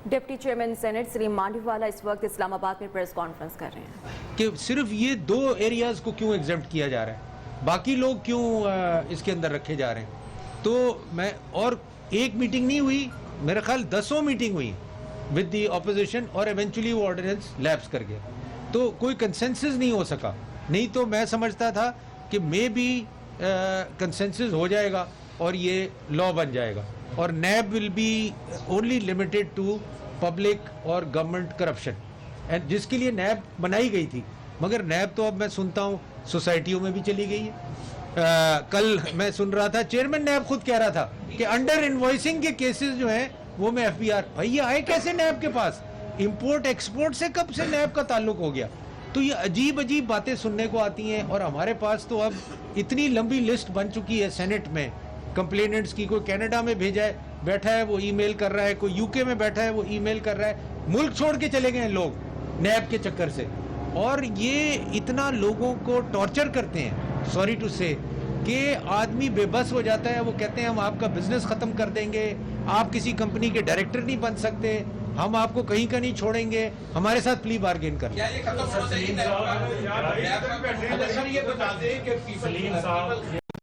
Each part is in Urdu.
ڈپٹی چیئرمین سینٹ سلیم مانڈیوالا اس وقت اسلام آباد میں پریس کانفرنس کر رہے ہیں کہ صرف یہ 2 ایریاز کو کیوں ایگزمپٹ کیا جا رہا ہے, باقی لوگ کیوں اس کے اندر رکھے جا رہے ہیں. تو میں اور ایک میٹنگ نہیں ہوئی, میرے خیال 10 میٹنگ ہوئی ود دی اپوزیشن, اور ایونچولی وہ آرڈیننس لیپس کر گیا. تو کوئی کنسنسس نہیں ہو سکا. نہیں تو میں سمجھتا تھا کہ مے بی کنسنسس ہو جائے گا اور یہ لا بن جائے گا, اور NAB will be only limited to public اور گورنمنٹ کرپشن, جس کے لیے نیب بنائی گئی تھی. مگر نیب تو اب میں سنتا ہوں سوسائٹیوں میں بھی چلی گئی ہے. کل میں سن رہا تھا چیئرمین نیب خود کہہ رہا تھا کہ انڈر انوائسنگ کے کیسز جو ہیں وہ میں ایف بی آر, بھائی یہ آئے کیسے نیب کے پاس؟ امپورٹ ایکسپورٹ سے کب سے نیب کا تعلق ہو گیا؟ تو یہ عجیب عجیب باتیں سننے کو آتی ہیں. اور ہمارے پاس تو اب اتنی لمبی لسٹ بن چکی ہے سینٹ میں کمپلیننٹس کی. کوئی کینیڈا میں بھیجا ہے, بیٹھا ہے وہ ای میل کر رہا ہے, کوئی یو کے میں بیٹھا ہے وہ ای میل کر رہا ہے. ملک چھوڑ کے چلے گئے ہیں لوگ نیب کے چکر سے, اور یہ اتنا لوگوں کو ٹارچر کرتے ہیں, سوری ٹو سے, کہ آدمی بے بس ہو جاتا ہے. وہ کہتے ہیں ہم آپ کا بزنس ختم کر دیں گے, آپ کسی کمپنی کے ڈائریکٹر نہیں بن سکتے, ہم آپ کو کہیں کا نہیں چھوڑیں گے, ہمارے ساتھ پلی بارگین کر لیں.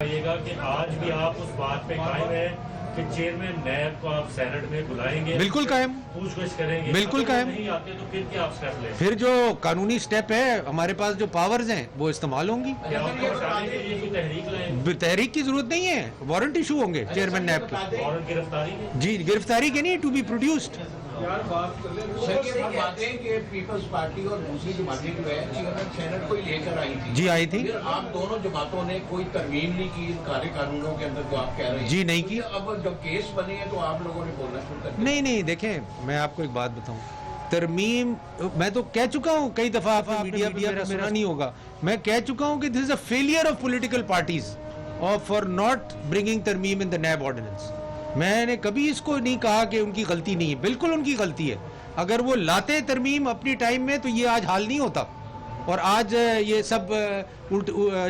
کہ آج بھی آپ اس بات پہ قائم ہیں کہ چیئرمین نیب کو آپ سینٹ میں بلائیں گے؟ بالکل قائم, پوچھ گچھ کریں گے, بالکل قائم. نہیں آتے تو پھر کیا آپ اسٹیپ لیں؟ پھر جو قانونی سٹیپ ہے ہمارے پاس, جو پاورز ہیں وہ استعمال ہوں گی. کیا آپ کو ہٹانے کے لیے کوئی تحریک لائیں؟ تحریک کی ضرورت نہیں ہے, وارنٹ ایشو ہوں گے چیئرمین نیب کے. اور گرفتاری کی؟ جی گرفتاری کے نہیں, ٹو بی پروڈیوسڈ. باتیں کہ پیپلز پارٹی اور دوسری جماعتیں جو ہے چیئرمین سینٹ کو ہی لے کر آئی تھی. جی آئی تھی. پھر آپ دونوں جماعتوں نے کوئی ترمیم نہیں کی کارے قانونوں کے اندر جو آپ کہہ رہے ہیں. جی نہیں کی. اب جب کیس بنے ہیں تو آپ لوگوں نے بولنا شروع کر دیا. نہیں دیکھیں میں آپ کو ایک بات بتاؤں, ترمیم میں تو کہہ چکا ہوں کئی دفعہ, آپ میڈیا پہ سنا نہیں ہوگا, میں کہہ چکا ہوں کہ this is a failure of political parties for not bringing ترمیم ان دا نیب آرڈیننس. میں نے کبھی اس کو نہیں کہا کہ ان کی غلطی نہیں ہے, بالکل ان کی غلطی ہے. اگر وہ لاتے ترمیم اپنی ٹائم میں تو یہ آج حال نہیں ہوتا, اور آج یہ سب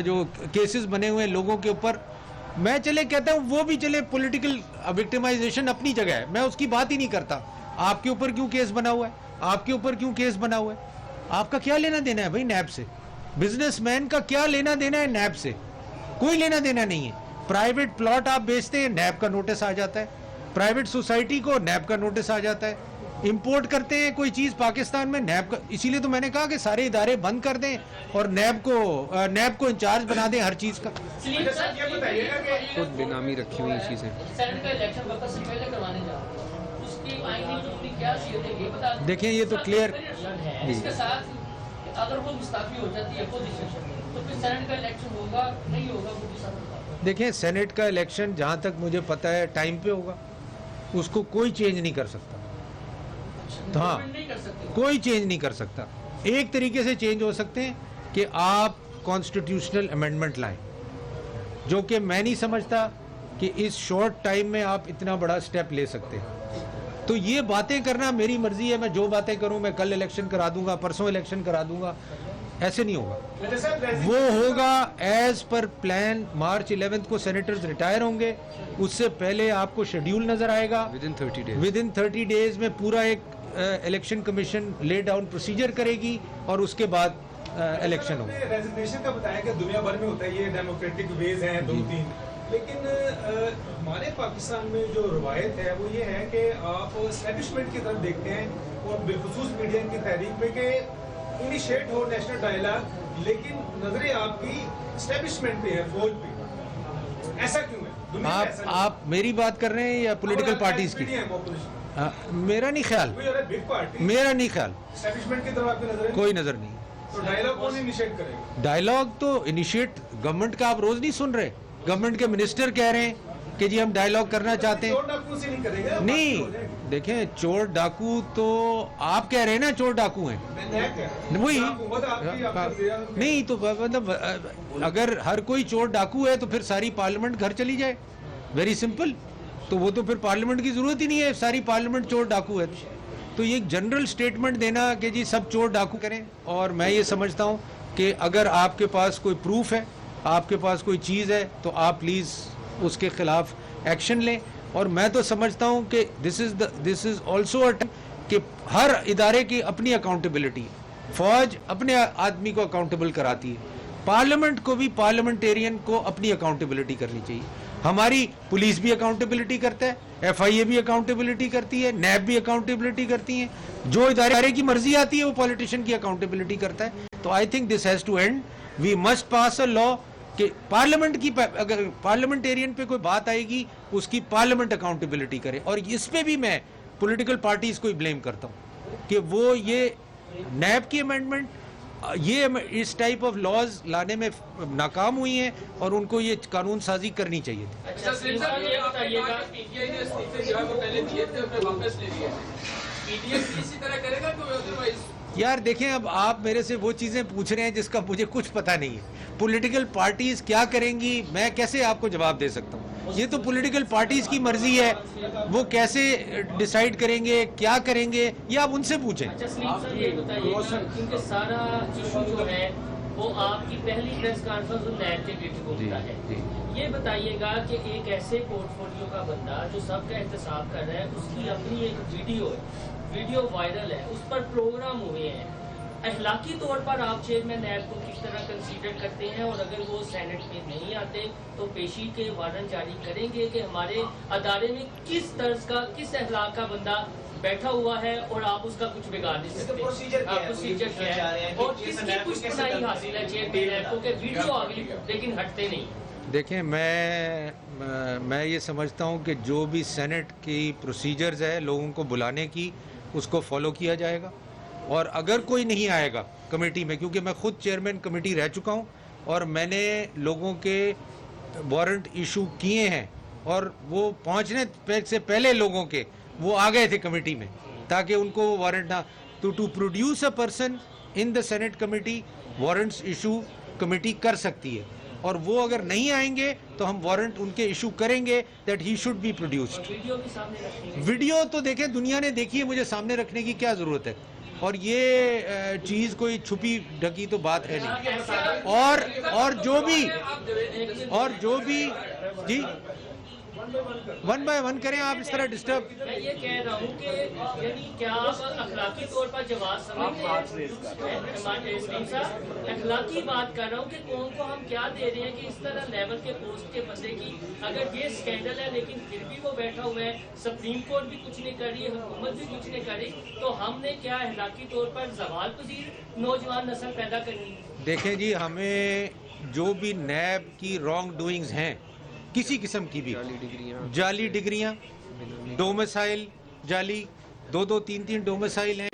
جو کیسز بنے ہوئے لوگوں کے اوپر, میں چلے کہتا ہوں وہ بھی چلے پولیٹیکل وکٹمائزیشن اپنی جگہ ہے, میں اس کی بات ہی نہیں کرتا. آپ کے اوپر کیوں کیس بنا ہوا ہے, آپ کے اوپر کیوں کیس بنا ہوا ہے؟ آپ کا کیا لینا دینا ہے بھائی نیب سے؟ بزنس مین کا کیا لینا دینا ہے نیب سے؟ کوئی لینا دینا نہیں ہے. پرائیویٹ پلاٹ آپ بیچتے ہیں, نیب کا نوٹس آ جاتا ہے. پرائیویٹ سوسائٹی کو نیب کا نوٹس آ جاتا ہے. امپورٹ کرتے ہیں کوئی چیز پاکستان میں, نیب کا. اسی لیے تو میں نے کہا کہ سارے ادارے بند کر دیں اور نیب کو انچارج بنا دیں ہر چیز کا. خود بینامی رکھی ہوئی چیزیں. دیکھیں یہ تو کلیئر, اگر وہ مستعفی ہو جاتی ہے اپوزیشن تو پھر سینٹ کا الیکشن ہوگا نہیں ہوگا وہ بھی سب. دیکھیں سینٹ کا الیکشن جہاں تک مجھے پتہ ہے ٹائم پہ ہوگا, اس کو کوئی چینج نہیں کر سکتا. ہاں کوئی چینج نہیں کر سکتا. ایک طریقے سے چینج ہو سکتے ہیں کہ آپ کانسٹیٹیوشنل امینڈمنٹ لائیں, جو کہ میں نہیں سمجھتا کہ اس شارٹ ٹائم میں آپ اتنا بڑا سٹیپ لے سکتے ہیں. تو یہ باتیں کرنا میری مرضی ہے, میں جو باتیں کروں, میں کل الیکشن کرا دوں گا, پرسوں الیکشن کرا دوں گا, ایسے نہیں ہوگا. وہ ہوگا ایز پر پلان. مارچ 11 کو سینیٹرز ریٹائر ہوں گے, اس سے پہلے آپ کو شیڈیول نظر آئے گا. ود ان 30 ڈیز میں پورا ایک election commission lay down procedure کرے گی, اور اس کے بعد الیکشن ہوگا. ریزگنیشن کا بتایا کہ دنیا بھر میں ہوتا ہے, یہ ڈیموکریٹک ویز ہیں 2-3, لیکن ہمارے پاکستان میں جو روایت ہے وہ یہ ہے کہ آپ اسٹیبلشمنٹ کی طرف دیکھتے ہیں, اور بالخصوص میڈیا کی تحریک میں کہ انیشیٹ ہو نیشنل ڈائلاگ, لیکن نظریں آپ کی اسٹیبلشمنٹ پہ ہے, فوج پہ. ایسا کیوں ہے؟ آپ میری بات کر رہے ہیں یا پولیٹیکل پارٹیز کی؟ میرا نہیں خیال, میرا نہیں خیال, اسٹیبلشمنٹ کی طرف آپ کی نظر کوئی نظر نہیں. تو ڈائلاگ کون انیشیٹ کرے گا؟ ڈائلاگ تو انیشیٹ گورنمنٹ کا آپ روز نہیں سن رہے, گورنمنٹ کے منسٹر کہہ رہے ہیں کہ جی ہم ڈائلاگ کرنا چاہتے ہیں. نہیں دیکھیں, چور ڈاکو تو آپ کہہ رہے ہیں نا, چور ڈاکو ہیں وہی. نہیں تو مطلب اگر ہر کوئی چور ڈاکو ہے تو پھر ساری پارلیمنٹ گھر چلی جائے, ویری سمپل. تو وہ تو پھر پارلیمنٹ کی ضرورت ہی نہیں ہے, ساری پارلیمنٹ چور ڈاکو ہے. تو یہ ایک جنرل سٹیٹمنٹ دینا کہ جی سب چور ڈاکو کریں, اور میں یہ سمجھتا ہوں کہ اگر آپ کے پاس کوئی پروف ہے, آپ کے پاس کوئی چیز ہے, تو آپ پلیز اس کے خلاف ایکشن لیں. اور میں تو سمجھتا ہوں کہ دس از آلسو کہ ہر ادارے کی اپنی اکاؤنٹیبلٹی، فوج اپنے آدمی کو اکاؤنٹیبل کراتی ہے، پارلیمنٹ کو بھی پارلیمنٹیرین کو اپنی اکاؤنٹیبلٹی کرنی چاہیے. ہماری پولیس بھی اکاؤنٹیبلٹی کرتا ہے، ایف آئی اے بھی اکاؤنٹیبلٹی کرتی ہے، نیب بھی اکاؤنٹیبلٹی کرتی ہیں. جو ادارے کی مرضی آتی ہے وہ پولیٹیشین کی اکاؤنٹیبلٹی کرتا ہے. تو I think this has to end. We must pass a law کہ پارلیمنٹ کی اگر پارلیمنٹیرین پہ کوئی بات آئے گی اس کی پارلیمنٹ اکاؤنٹیبلٹی کرے. اور اس پہ بھی میں پولیٹیکل پارٹیز کو بلیم کرتا ہوں کہ وہ یہ نیب کی امینڈمنٹ، یہ اس ٹائپ آف لاز لانے میں ناکام ہوئی ہیں اور ان کو یہ قانون سازی کرنی چاہیے تھی. اچھا سلیم صاحب یہ بتائیے گا یار دیکھیں اب آپ میرے سے وہ چیزیں پوچھ رہے ہیں جس کا مجھے کچھ پتہ نہیں ہے. پولیٹیکل پارٹیز کیا کریں گی میں کیسے آپ کو جواب دے سکتا ہوں؟ یہ تو پولیٹیکل پارٹیز کی مرضی ہے، وہ کیسے ڈیسائیڈ کریں گے، کیا کریں گے، یہ آپ ان سے پوچھیں. اچھا سلیم صاحب یہ بتائیے گا کیونکہ سارا ایشو جو ہے وہ آپ کی پہلی پریس کانفرنس نیب کے گیٹ کو ہوتا ہے. یہ بتائیے گا کہ ایک ایسے پورٹ فولیو کا بندہ جو سب کا احتساب کر رہا ہے، اس کی اپنی ایک ویڈیو وائرل ہے، اس پر پروگرام ہوئے ہیں، اخلاقی طور پر آپ چیئرمین نیب کو کس طرح کنسیڈر کرتے ہیں؟ اور اگر وہ سینٹ میں نہیں آتے تو پیشی کے وارنٹ جاری کریں گے کہ ہمارے ادارے میں کس طرز کا، کس اخلاق کا بندہ بیٹھا ہوا ہے اور آپ اس کا کچھ بگاڑ نہیں سکتے؟ پروسیجر کیا ہے اور کس کی کچھ بنائی حاصل ہے چیئرمین نیب کو کہ ویڈیو آ گئی لیکن ہٹتے نہیں؟ دیکھیں میں یہ سمجھتا ہوں کہ جو بھی سینٹ کی پروسیجرز ہے لوگوں کو بلانے کی اس کو فالو کیا جائے گا. اور اگر کوئی نہیں آئے گا کمیٹی میں، کیونکہ میں خود چیئرمین کمیٹی رہ چکا ہوں اور میں نے لوگوں کے وارنٹ ایشو کیے ہیں اور وہ پہنچنے سے پہلے لوگوں کے وہ آ گئے تھے کمیٹی میں تاکہ ان کو وارنٹ نہ to produce a person in the senate committee warrants issue committee کر سکتی ہے. اور وہ اگر نہیں آئیں گے تو ہم وارنٹ ان کے ایشو کریں گے that he should be produced. Video تو دیکھیں دنیا نے دیکھی ہے، مجھے سامنے رکھنے کی کیا ضرورت ہے؟ اور یہ چیز کوئی چھپی ڈھکی تو بات ہے نہیں. اور جو بھی جی ون بائی ون کریں آپ، اس طرح ڈسٹرب. میں یہ کہہ رہا ہوں کہ یعنی کیا آپ اخلاقی طور پر جواز سمجھتے ہیں؟ اخلاقی بات کر رہا ہوں کہ کون کو ہم کیا دے رہے ہیں کہ اس طرح لیول کے پوسٹ کے بندے کی اگر یہ سکینڈل ہے لیکن پھر بھی وہ بیٹھا ہوا ہے، سپریم کورٹ بھی کچھ نہیں کر رہی ہے، حکومت بھی کچھ نہیں کر رہی، تو ہم نے کیا اخلاقی طور پر زوال پذیر نوجوان نسل پیدا کرنی ہے؟ دیکھیں جی، ہمیں جو بھی نیب کی رانگ ڈوئنگز ہیں کسی قسم کی بھی، جعلی ڈگریاں، ڈومیسائل جعلی، 2-3 ڈومیسائل ہیں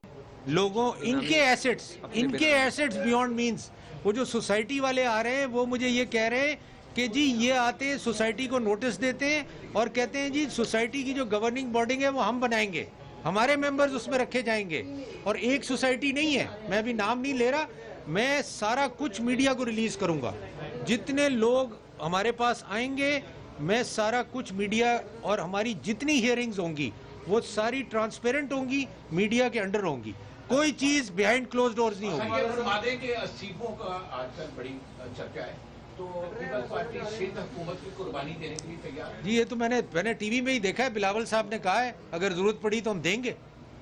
لوگوں، ان کے ایسٹس بیونڈ مینز. وہ جو سوسائٹی والے آ رہے ہیں وہ مجھے یہ کہہ رہے ہیں کہ جی یہ آتے سوسائٹی کو نوٹس دیتے ہیں اور کہتے ہیں جی سوسائٹی کی جو گورننگ باڈی ہے وہ ہم بنائیں گے، ہمارے ممبرز اس میں رکھے جائیں گے. اور ایک سوسائٹی نہیں ہے، میں بھی نام نہیں لے رہا، میں سارا کچھ میڈیا کو ریلیز کروں گا. جتنے لوگ ہمارے پاس آئیں گے میں سارا کچھ میڈیا، اور ہماری جتنی ہیئرنگز ہوں گی وہ ساری ٹرانسپیرنٹ ہوں گی، میڈیا کے انڈر ہوں گی، کوئی چیز بیہائنڈ کلوز ڈورز نہیں ہوگی. مادے کے استعفوں کا آج کل بڑی چرچا ہے، تو پیپلز پارٹی سندھ حکومت کی قربانی دینے کے لیے تیار ہے؟ جی یہ تو میں نے ٹی وی میں ہی دیکھا ہے، بلاول صاحب نے کہا ہے اگر ضرورت پڑی تو ہم دیں گے.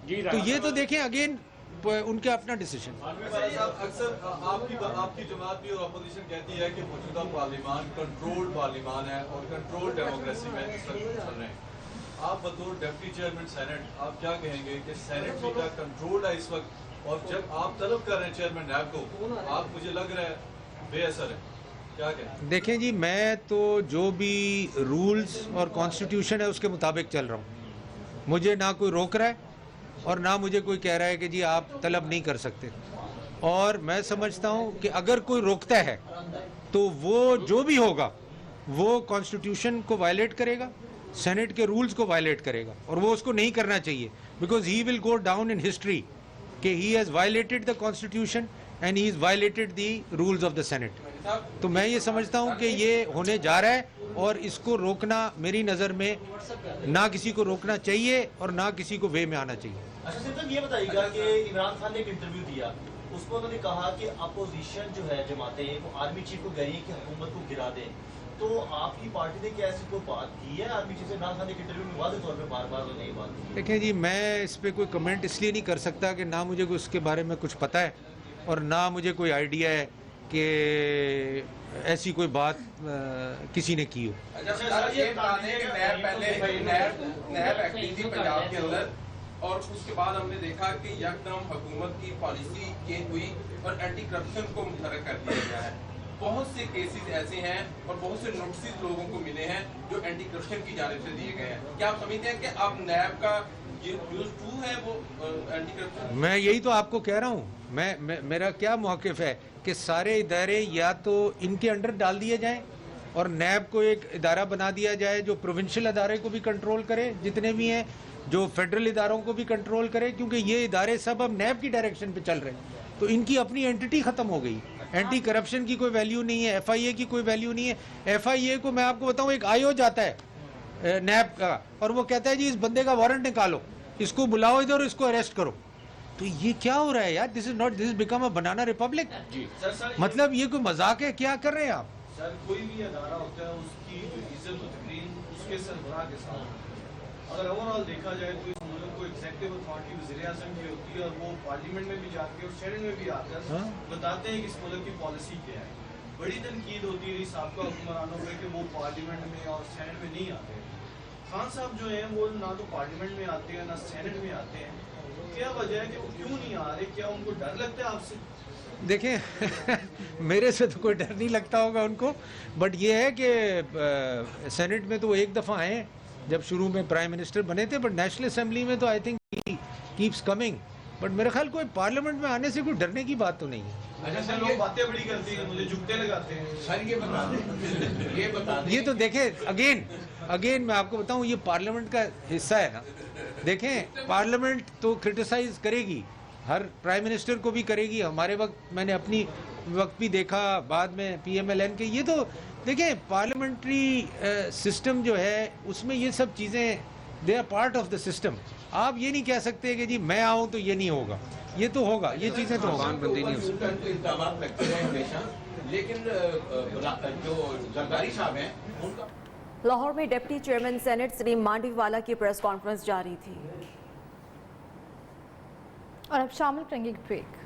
تو یہ تو دیکھیں اگین ان کا اپنا ڈیسیشن. اکثر آپ کی جماعت بھی اور اپوزیشن کہتی ہے کہ موجودہ پارلیمان کنٹرول پارلیمان ہے اور کنٹرول ڈیموکریسی میں اس وقت چل رہے ہیں. آپ بطور ڈپٹی چیئرمین سینٹ آپ کیا کہیں گے کہ سینٹ بھی کیا کنٹرول ہے اس وقت، اور جب آپ طلب کر رہے ہیں چیئرمین نیب کو آپ مجھے لگ رہا ہے بے اثر ہے، کیا کہیں؟ دیکھیں جی میں تو جو بھی رولز اور کانسٹیٹیوشن ہے اس کے مطابق چل رہا ہوں، مجھے نہ کوئی روک رہا ہے اور نہ مجھے کوئی کہہ رہا ہے کہ جی آپ طلب نہیں کر سکتے. اور میں سمجھتا ہوں کہ اگر کوئی روکتا ہے تو وہ جو بھی ہوگا وہ کانسٹیٹیوشن کو وائلیٹ کرے گا، سینٹ کے رولز کو وائلیٹ کرے گا، اور وہ اس کو نہیں کرنا چاہیے because he will go down in history کہ he has violated the constitution and he is violated the rules of the senate. تو میں یہ سمجھتا ہوں کہ یہ ہونے جا رہا ہے اور اس کو روکنا میری نظر میں نہ کسی کو روکنا چاہیے اور نہ کسی کو وے میں آنا چاہیے. اچھا صاحب یہ بتائیے گا کہ عمران خان نے ایک انٹرویو دیا، اس میں انہوں نے کہا کہ اپوزیشن جو ہے جماعتیں وہ آرمی چیف کو کہہ رہی ہے کہ حکومت کو گرا دیں، تو آپ کی پارٹی نے کیا ایسی کوئی بات کی ہے؟ آپ پیچھے سے عمران خان نے انٹرویو میں واضح طور پہ بار بار نہیں بات کی ہے. دیکھیں جی، میں اس پہ کوئی کمنٹ اس لیے نہیں کر سکتا کہ نہ مجھے اس کے بارے میں کچھ پتہ ہے اور نہ مجھے کوئی آئیڈیا ہے کہ ایسی کوئی بات کسی نے کی ہو. یہ بتا دیں کہ نیب پہلے نیب ایکٹنگ تھی پنجاب کے اندر اور اس کے بعد ہم نے دیکھا کہ یکدم حکومت کی پالیسی چینج ہوئی اور اینٹی کرپشن کو متحرک کر دیا گیا ہے. بہت سے کیسز ایسے ہیں اور بہت سے نوٹسز لوگوں کو ملے ہیں جو اینٹی کرپشن کی جانب سے دیے گئے ہیں. کیا آپ سمجھتے ہیں کہ اب نیب کا یہ یوز ٹو ہے وہ اینٹی کرپشن؟ میں یہی تو آپ کو کہہ رہا ہوں. میرا کیا موقف ہے کہ سارے ادارے یا تو ان کے انڈر ڈال دیے جائیں اور نیب کو ایک ادارہ بنا دیا جائے جو پروونشل ادارے کو بھی کنٹرول کرے جتنے بھی ہیں, جو فیڈرل اداروں کو بھی کنٹرول کرے, کیونکہ یہ ادارے سب اب نیب کی ڈائریکشن پہ چل رہے ہیں تو ان کی اپنی اینٹی ختم ہو گئی. اینٹی کرپشن کی کوئی ویلیو نہیں ہے, ایف آئی اے کی کوئی ویلیو نہیں ہے. ایف آئی اے کو میں آپ کو بتاؤں ایک آئی او جاتا ہے نیب کا اور وہ کہتا ہے جی اس بندے کا وارنٹ نکالو, اس کو بلاؤ ادھر, اس کو اریسٹ کرو. تو یہ کیا ہو رہا ہے یار؟ This is become a banana republic. مطلب یہ کوئی مذاق ہے؟ کیا کر رہے ہیں آپ؟ سر کوئی بھی ادارہ ہوتا ہے اس کی جو عزت و تقریم اس کے سربراہ کے ساتھ. اگر اوور آل دیکھا جائے تو اس ملک کو ایگزیکٹو اتھارٹی وزیر اعظم کی ہوتی ہے اور وہ پارلیمنٹ میں بھی جا کے اور سینٹ میں بھی آ کر بتاتے ہیں کہ اس ملک کی پالیسی کیا ہے. بڑی تنقید ہوتی ہے سابقہ حکمرانوں پہ کہ وہ پارلیمنٹ میں اور سینٹ میں نہیں آتے. خان صاحب جو ہیں وہ نہ تو پارلیمنٹ میں آتے ہیں نہ سینٹ میں آتے ہیں. کیا وجہ ہے کہ وہ کیوں نہیں آ رہے؟ کیا ان کو ڈر لگتا ہے آپ سے؟ دیکھیں میرے سے تو کوئی ڈر نہیں لگتا ہوگا ان کو, بٹ یہ ہے کہ سینٹ میں تو وہ ایک دفعہ آئے جب شروع میں پرائم منسٹر بنے تھے, بٹ نیشنل اسمبلی میں تو I think keeps coming. But میرے خیال کوئی پارلیمنٹ میں آنے سے کوئی ڈرنے کی بات تو نہیں ہے. اچھا سر, لوگ باتیں بڑی کرتے ہیں, مجھے جھکتے لگاتے ہیں. سر یہ بتا دیں یہ تو دیکھیں اگین میں آپ کو بتاؤں یہ پارلیمنٹ کا حصہ ہے نا. دیکھیں پارلیمنٹ تو کرٹیسائز کرے گی, ہر پرائم منسٹر کو بھی کرے گی. ہمارے وقت میں نے اپنی وقت بھی دیکھا, بعد میں پی ایم ایل این کے. یہ تو دیکھیں پارلیمنٹری سسٹم جو ہے اس میں یہ سب چیزیں they are part of the system. آپ یہ نہیں کہہ سکتے کہ جی میں آؤں تو یہ نہیں ہوگا, یہ تو ہوگا, یہ چیزیں تو ہوگا. الزامات لگتے ہیں ہمیشہ, لیکن جو زرداری صاحب ہیں ان کا لاہور میں ڈپٹی چیئرمین سینٹ سلیم مانڈی والا کی پریس کانفرنس جاری تھی. اور اب شامل کریں گے ایک بریک.